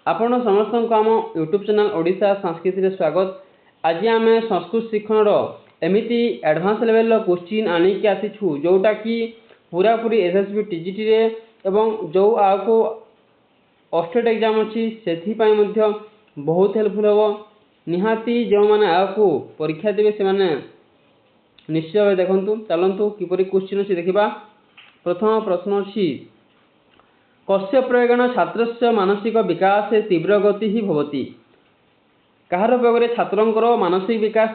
आपण समस्त को आम यूट्यूब चैनल ओडिशा संस्कृति स्वागत। आज आम संस्कृत शिक्षण एमती एडवांस लेवल क्वेश्चन आनिक आसीछु जोटा कि पूरा पूरी एसएसबी टीजीटी रे एवं जो आपको स्टेट एग्जाम अच्छी से बहुत हेल्पफुल हम निहाती जो मैंने आपको परीक्षा देवे से मैंने निश्चय भाव देखु। चलतु किपरि क्वेश्चन अच्छी देखा। प्रथम प्रश्न अच्छी कस्य प्रयोगेण छात्रस्य मानसिक विकास तीव्र गति ही भवति। कहार प्रयोग छात्रंकर मानसिक विकास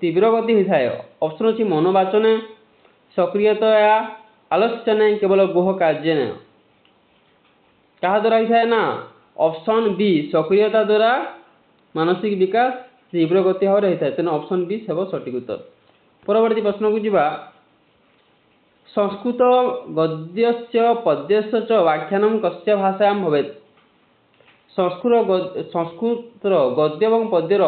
तीव्र गति होता है। ऑप्शन अच्छी मनोवाचने सक्रियतया आलस्यने केवल गुह कार्य क्या द्वारा होता है ना। ऑप्शन बी सक्रियता द्वारा मानसिक विकास तीव्र गति भाव होता है। तेना ऑप्शन बी सब सठिक उत्तर। परवर्ती प्रश्न को जीवा। संस्कृत गद्यस्य पद्यस्य च व्याख्यानं कस्य भाषायां भवेत्। संस्कृत गद्य और पद्यर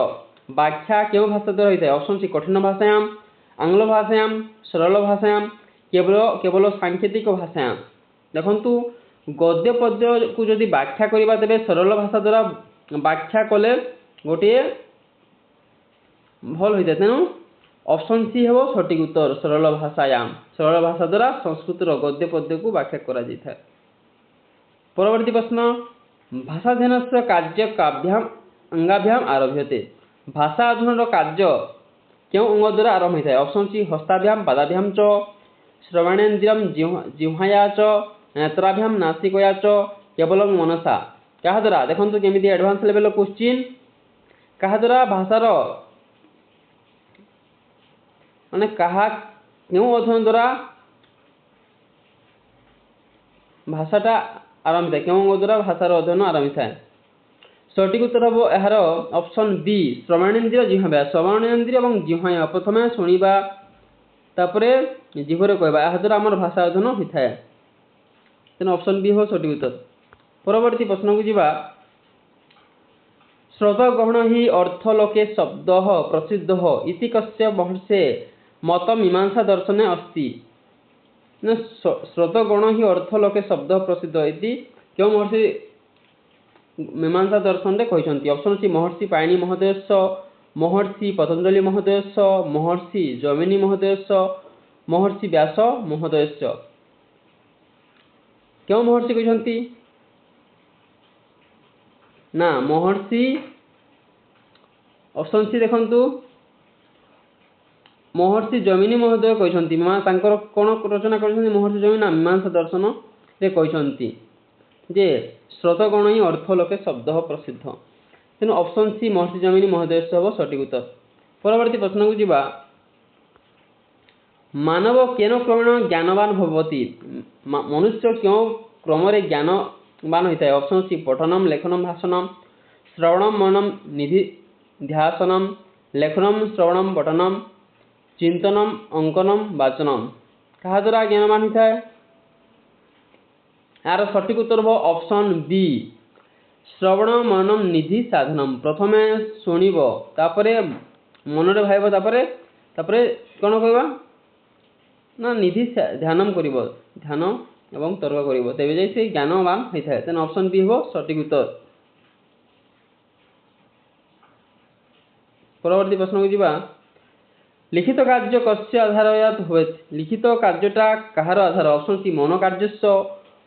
व्याख्या क्यों भाषा द्वारा होता है। ऑप्शन सी कठिन भाषायां, आंग्ल भाषायां, सरल भाषायां, केवल सांकेतिक भाषायां। देखंतु गद्य पद्य को जदि व्याख्या करबा तेबे सरल भाषा द्वारा व्याख्या कले गोटे भल होता है। तेणु ऑप्शन सी है सठिक उत्तर सरल भाषायां। सरल भाषा द्वारा संस्कृत गद्य पद्य को व्याख्या करा जाता है। परवर्ती प्रश्न भाषाध्ययन से कार्य काभ्याम अंगाभ्याम आरभ्यते। भाषा अध्ययन कार्य क्यों अंग द्वारा आरंभ होता है। ऑप्शन सी हस्ताभ्याम पादाभ्याम च, श्रवणेन्द्रियम जिह्वाया च, नेत्राभ्याम नासिकया च, केवल मनसा। क्या द्वारा देखो केमी एडवांस लेवल क्वेश्चन क्या द्वारा भाषार माने कहा क्यों अध्ययन द्वारा भाषाटा आरंभ है। क्यों द्वारा भाषार अध्ययन आरंभ है। सठिक उत्तर हम यार ऑप्शन बी श्रवणेन्द्रिय जिह्वा। श्रवणेन्द्रिय और जिह्वा प्रथम शुणा तापरे जिभरे कहवा यह द्वारा आम भाषा अध्ययन होता है। तेना ऑप्शन बी हो सठिक उत्तर। परवर्ती प्रश्न को जीवा। श्रोतग्रहण ही अर्थलोके शब्द प्रसिद्ध इति कस्य महर्षे मत मीमांसा दर्शने अस्ति। श्रोतगण ही अर्थलोके शब्द प्रसिद्ध इति क्यों महर्षि मीमांसा दर्शन रे कहते। ऑप्शन सी महर्षि पाणिनि महोदयस्य, महर्षि पतंजलि महोदयस्य, महर्षि जैमिनि महोदयस्य, महर्षि व्यास महोदयस्य। क्यों महर्षि कहते ना महर्षि। ऑप्शन सी देखंतु महर्षि जैमिनि महोदय कहते कौन रचना कर महर्षि जैमिनि मीमांसा दर्शन रे कहते जे श्रोतगण ही अर्थलोके शब्द प्रसिद्ध। तेणु ऑप्शन सी महर्षि जैमिनि महोदय हम सठिक उत्तर। परवर्ती प्रश्न को जीवा। मानव केन क्रमेण ज्ञानवान भवति। मनुष्य क्यों क्रम ज्ञानवान होता है। ऑप्शन सी पठनम लेखनम भाषणम, श्रवणम मननम निधिध्यासनम, लेखनम श्रवणम पठनम, चिंतनम अंकनम वाचनम। क्या द्वारा ज्ञानवान होता है। यार सठिक उत्तर हो ऑप्शन बी श्रवण मननम निधि साधनम। प्रथम शुणव तापरे मनरे भाव तापरे कौन कहवा ना निधि ध्यान कर ध्यान एवं तर्क कर तेज जाए से ज्ञानवान होता है। तेना ऑप्शन बी हो सठिक उत्तर। परवर्ती प्रश्न को जीवा। लिखित कार्य कस्य आधारयात होवेत। लिखित कार्यटा कहार आधार। ऑप्शन सी मन कार्यस्य,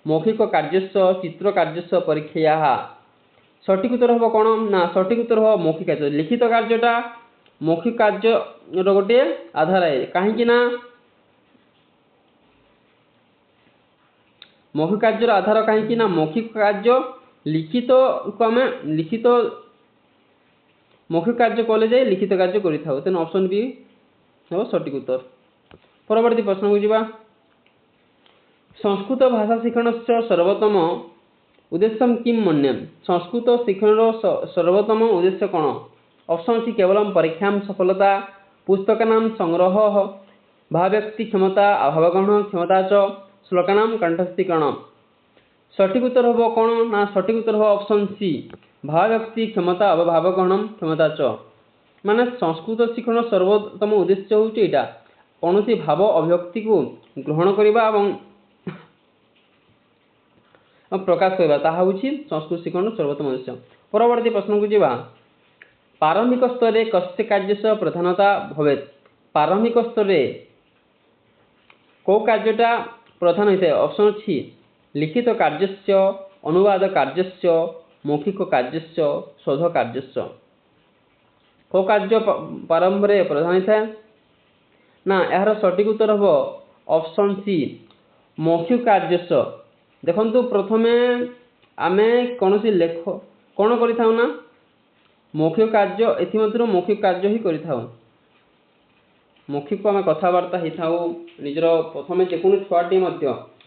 मौखिक कार्यस्य, चित्र कार्यस्य परीक्षा। सठिक उत्तर हम कौन ना सठिक उत्तर हम मौखिक कार्य। लिखित कार्यटा मौखिक कार्य गोटे आधार है। कहीं ना मौखिक कार्य आधार कहीं ना मौखिक कार्य लिखित को आम लिखित मौखिक कार्य कले जाए लिखित कार्य करें। तेना ऑप्शन बी हम सठिक उत्तर। परवर्ती प्रश्न को जीवा। संस्कृत भाषा शिक्षण से सर्वोत्तम उद्देश्य किम मन्यम। संस्कृत शिक्षण सर्वोत्तम उद्देश्य कौन। ऑप्शन सी केवल परीक्षा सफलता, पुस्तकानां संग्रह, भावव्यक्ति क्षमता, अभावग्रहण क्षमता च, श्लोकानां कंठस्थीकरण। सठिक उत्तर हम कौन ना सठिक उत्तर हम ऑप्शन सी भावव्यक्ति क्षमता अभावग्रहण क्षमता च। माने संस्कृत शिक्षण सर्वोत्तम उद्देश्य होउछि एटा कौन भाव अभिव्यक्ति को ग्रहण करबा एवं प्रकाश करबा ताहा होछि संस्कृत शिक्षण सर्वोत्तम उद्देश्य। परवर्ती प्रश्न को जीवा प्रारंभिक स्तर रे कस्य कार्यस्य प्रधानता भवेत। प्रारंभिक स्तर रे को कार्यटा प्रधान होइते ऑप्शन अछि लिखित कार्यस्य अनुवाद कार्यस्य मौखिक कार्यस्य शोध कार्यस्य। को कार्य प्रारंभ रे प्रधान होइते ना यार सटीक उत्तर हबो ऑप्शन सी मौखिक कार्यस्य। देखंतु प्रथमे आमे कोनोसी लेख कोन करिथाउ ना मौखिक कार्य एथिमत्रु मौखिक कार्य ही करिथाउ। मौखिक आम कथबार्ता होता निजर प्रथम जेको छुआटी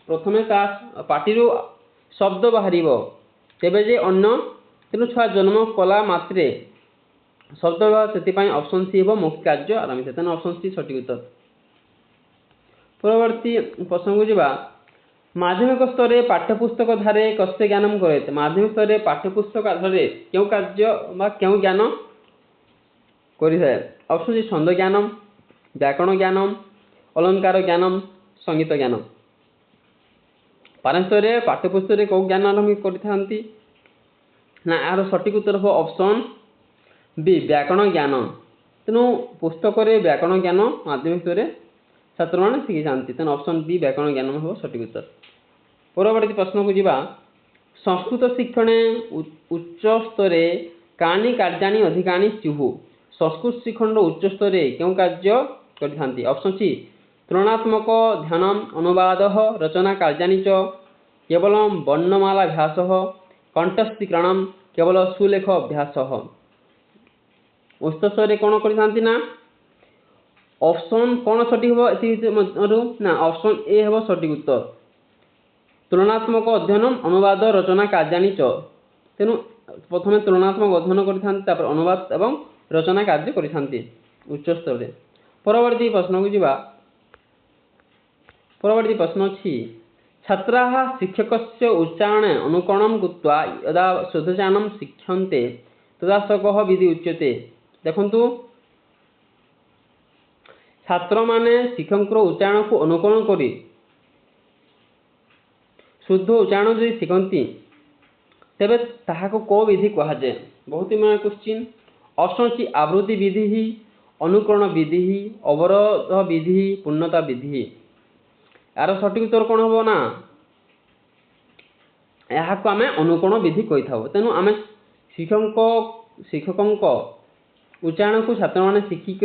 प्रथमे ता पार्टी शब्द बाहर तेबे जे अन्न तेणु छुआ जन्म कला मात्रे शब्द से ऑप्शन सी हम मौखिक कार्य आरंभ तेना ऑप्शन सी सटीक उत्तर। परवर्ती प्रश्न को जीवा माध्यमिक स्तर में पाठ्यपुस्तक धारे कस्य ज्ञानम करे। माध्यमिक स्तर में पाठ्यपुस्तक आधारे क्यों कार्य बा क्यों ज्ञान करिथाय। ऑप्शन सी छंद ज्ञानम व्याकरण ज्ञानम अलंकार ज्ञानम संगीत ज्ञानम। पारंपरिक स्तर में पाठ्यपुस्तक में कौ ज्ञान आरंभ करथांती ना यार सटीक उत्तर हो ऑप्शन बी व्याकरण ज्ञान। तेणु पुस्तक रे व्याकरण ज्ञान माध्यमिक स्तर में छात्र मैंने शिखी जाती तेणु ऑप्शन बी व्याकरण ज्ञान हो सटीक उत्तर। परवर्ती प्रश्न को जीवा संस्कृत शिक्षणे उच्च स्तर कानि कार्याणि अधिकानि स्युः। संस्कृत शिक्षण उच्च स्तर क्यों कार्य करथांती। ऑप्शन सी तुलनात्मक ध्यान अनुवाद रचना कार्याणि च केवल वर्णमालाभ्यास कंठस्थीकरण केवल सुलेख अभ्यास। उच्च स्तर कौन करथांती ना ऑप्शन कौन सटीक हो ना ऑप्शन ए हम सटीक उत्तर तुलनात्मक अध्ययन अनुवाद रचना कार्याणि च। तेणु प्रथमे तुलनात्मक अध्ययन करथांती अनुवाद एवं रचना कार्य करथांती उच्च स्तर रे। परवर्ती प्रश्न को जीवा परवर्ती प्रश्न अछि छात्राः शिक्षकस्य उच्चारणे अनुकरणं कृत्वा यदा शोधचारणं शिक्षन्ते तदा स कः विधि उच्यते। देखंतु छात्र माने शिक्षकर उच्चारण को अनुकरण करी शुद्ध उच्चारण जो शिखती तेबे ताहाको को विधि कहा जाए। बहुत ही मैं क्वेश्चन ऑप्शन सी आवृत्ति विधि ही अनुकरण विधि ही अवरोध विधि पूर्णता विधि। यार सटीक उत्तर कौन हम ना यहाँ आम अनुकरण विधि कही था। तेणु आम शिक्षक उच्चारण को छात्र मैंने शिखिक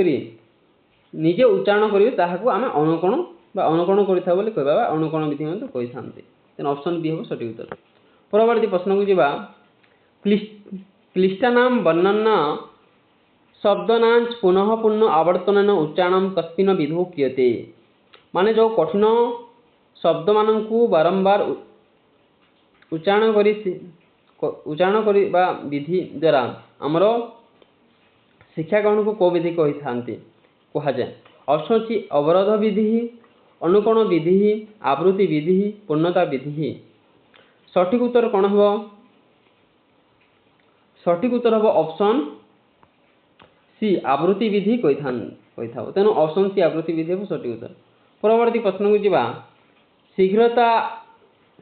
निजे उच्चारण करेंगे ताकू आम अनुकरण अनुकरण करा अनुकरण विधि कही था। तेणु ऑप्शन बी हम सटीक उत्तर। परवर्ती प्रश्न को जीवा क्लिष्टानां वर्णना शब्दनां पुनः पुनः आवर्तन उच्चारण कस्मिन् विधौ क्रियते। माने जो कठिन शब्द मानू बारंबार उच्चारण करने विधि द्वारा आमर शिक्षा ग्रहण को कौ विधि कही था कहुए। ऑप्शन अच्छी अवरोध विधि अनुकरण विधि आवृत्ति विधि पूर्णता विधि। सठिक उत्तर कौन हम सठिक उत्तर हम ऑप्शन सी आवृत्ति विधि कही था। तेणु ऑप्शन सी आवृत्ति विधि हम सठिक उत्तर। परवर्ती प्रश्न को जीवा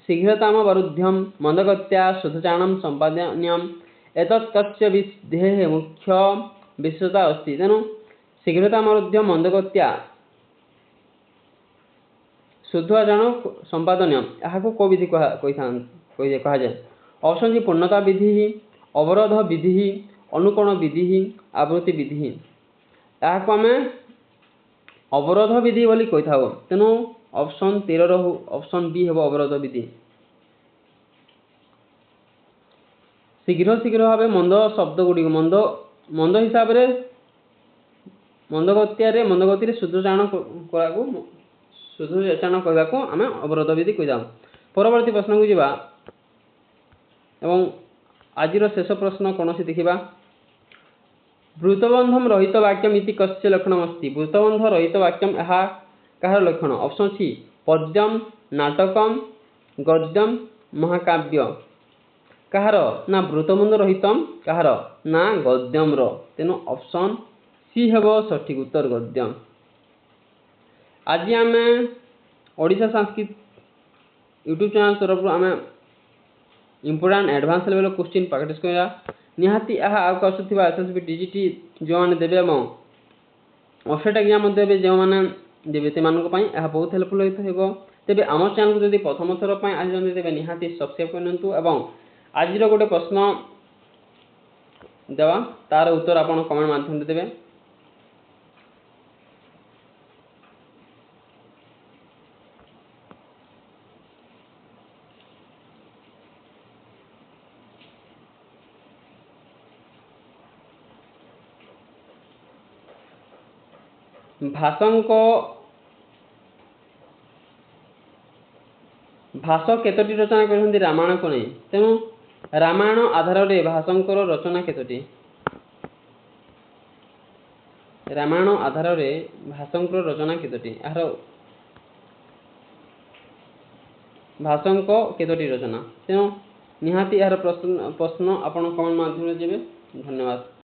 शीघ्रतामवरुद्ध्यं मंदगत्या शुद्धचारणं संपादनीयम् एतत् कस्य विधेः मुख्य विशेषता अस्ति। तेणु शीघ्रतामवरुद्ध्यं मंदगत्या शुद्धाचरण संपादनीयम् यहाँ को विधि कहा जाए। ऑप्शन सी पूर्णता विधि अवरोध विधि अनुकरण विधि आवृत्ति विधि। यहाँ आम अवरोध विधि बोली कही था। तेणु ऑप्शन 13 ऑप्शन बी हम अवरोध विधि। शीघ्र शीघ्र भाव मंद शब्द गुड़िक मंद हिसाब से मंदगति शुद्धोच्चारण करने को आम अवरोध विधि कही। परवर्ती प्रश्न को जीवा एवं आज शेष प्रश्न कौन सी देखा वृत्तबंधम रहित वाक्यम इति कस्य लक्षणमस्ति। वृत्तबंध रहित वाक्यम यहाँ कହାର लक्षण। ऑप्शन सी पद्यम नाटकम गद्यम महाकाव्य। कହାର ना वृत्तबंध रहितम कହାର ना गद्यम रो। तेणु ऑप्शन सी हेब सठिक उत्तर गद्यम। आज आम ओडिशा संस्कृत यूट्यूब चैनल तरफ आम important advance level question practice करा निहाती यह आगे आसुवा एसएसबी टीजीटी जो मैंने देवे ऑफसेट एग्जाम देवे जो मैंने देवे से बहुत हेल्पफुल हो तेज आम चैनल को जब प्रथम थर पर आज देवे निहाती सब्सक्राइब करूँ आज गोटे प्रश्न देवा तार उत्तर आप कमेंट माध्यम देवे भाष केतोटी रचना करछन्ति रामायण को नहीं तेणु रामायण आधार रे भाषंकर रचना केतोटी रामायण आधार रे भाषंकर रचना केतोटी यार भाषंक केतोटी रचना तेणु निहाती यार प्रश्न आपण कमेंट माध्यम देबे धन्यवाद।